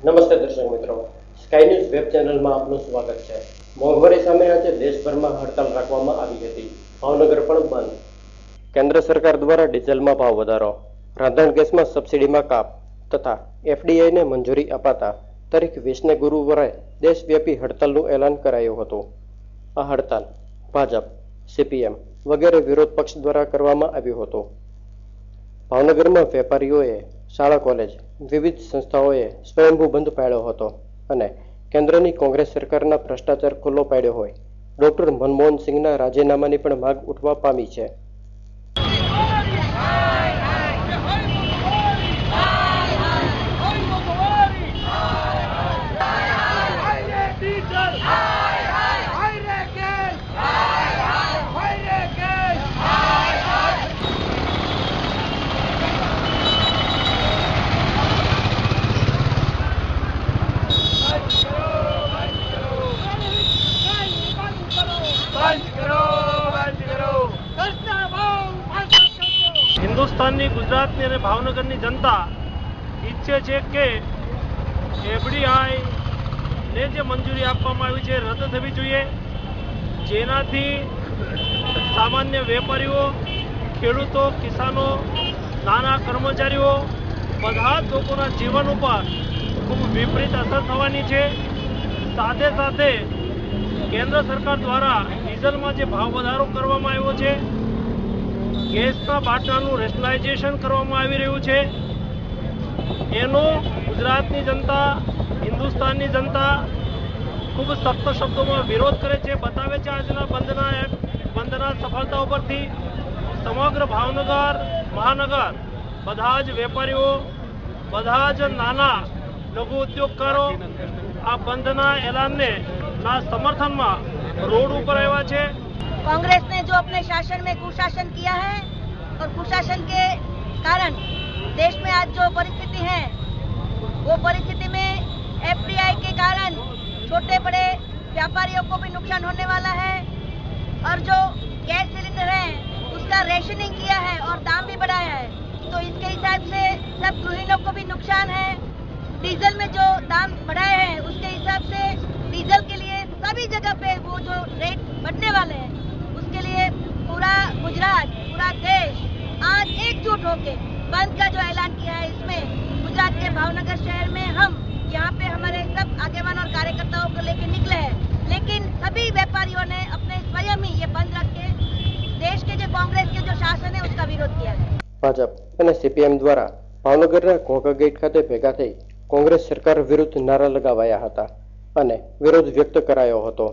નમસ્તે દર્શક મિત્રો, સ્કાય ન્યૂઝ વેબ ચેનલમાં આપનું સ્વાગત છે। મોંઘવારી સામે આજે દેશભરમાં હડતાલ રાખવામાં આવી હતી। ભાવનગર પણ બંધ। કેન્દ્ર સરકાર દ્વારા ડીઝલમાં ભાવ વધારો, રાંધણ ગેસમાં સબસિડીમાં કાપ તથા એફડીઆઈને મંજૂરી અપાતા તારીખ 20ને ગુરુવારે દેશવ્યાપી હડતાલનું એલાન કરાયું હતું। આ હડતાલ ભાજપ, સીપીએમ વગેરે વિરોધ પક્ષ દ્વારા કરવામાં આવ્યું હતું। ભાવનગરમાં વેપારીઓએ, શાળા કોલેજ, વિવિધ સંસ્થાઓએ સ્વયંભૂ બંધ પાળ્યો હતો અને કેન્દ્રની કોંગ્રેસ સરકારના ભ્રષ્ટાચાર ખુલ્લો પાડ્યો હોય ડોક્ટર મનમોહન સિંહના રાજીનામાની પણ માંગ ઉઠવા પામી છે। હિન્દુસ્તાનની, ગુજરાતની અને ભાવનગરની જનતા ઈચ્છે છે કે એફડીઆઈને જે મંજૂરી આપવામાં આવી છે રદ થવી જોઈએ, જેનાથી સામાન્ય વેપારીઓ, ખેડૂતો, કિસાનો, નાના કર્મચારીઓ બધા જ લોકોના જીવન ઉપર ખૂબ વિપરીત અસર થવાની છે। સાથે સાથે કેન્દ્ર સરકાર દ્વારા ડીઝલમાં જે ભાવ વધારો કરવામાં આવ્યો છે, ગેસના બાટલાનું રેશનલાઇઝેશન કરવામાં આવી રહ્યું છે, એનો ગુજરાતની જનતા, હિન્દુસ્તાનની જનતા ખૂબ સખ્ત શબ્દોમાં વિરોધ કરે છે, બતાવે છે। આજના બંધના સફળતા ઉપરથી સમગ્ર ભાવનગર મહાનગર બધા જ વેપારીઓ, બધા જ નાના લઘુ ઉદ્યોગકારો આ બંધના એલાનને ના समर्थन में रोड ऊपर आया है। कांग्रेस ने जो अपने शासन में कुशासन किया है और कुशासन के कारण देश में आज जो परिस्थिति है, वो परिस्थिति में एफडीआई के कारण छोटे बड़े व्यापारियों को भी नुकसान होने वाला है और जो गैस सिलेंडर है उसका रेशनिंग किया है और दाम भी बढ़ाया है, तो इसके हिसाब से सब गृहिणियों को भी नुकसान है। डीजल में जो दाम बढ़ाए हैं उसके हिसाब से डीजल के लिए सभी जगह पे वो जो रेट बढ़ने वाले हैं, उसके लिए पूरा गुजरात, पूरा देश आज एकजुट होके बंद का जो ऐलान किया है, इसमें गुजरात के भावनगर शहर में हम यहाँ पे हमारे सब आगेवान और कार्यकर्ताओं को लेके निकले हैं, लेकिन सभी व्यापारियों ने अपने स्वयं ही ये बंद रख के देश के जो कांग्रेस के जो शासन है उसका विरोध किया है। ભાજપ અને સીપીએમ દ્વારા ભાવનગરના ઘોઘા ગેટ ખાતે ભેગા થઈ કોંગ્રેસ સરકાર વિરુદ્ધ નારા લગાવાયા હતા અને વિરોધ વ્યક્ત કરાયો હતો।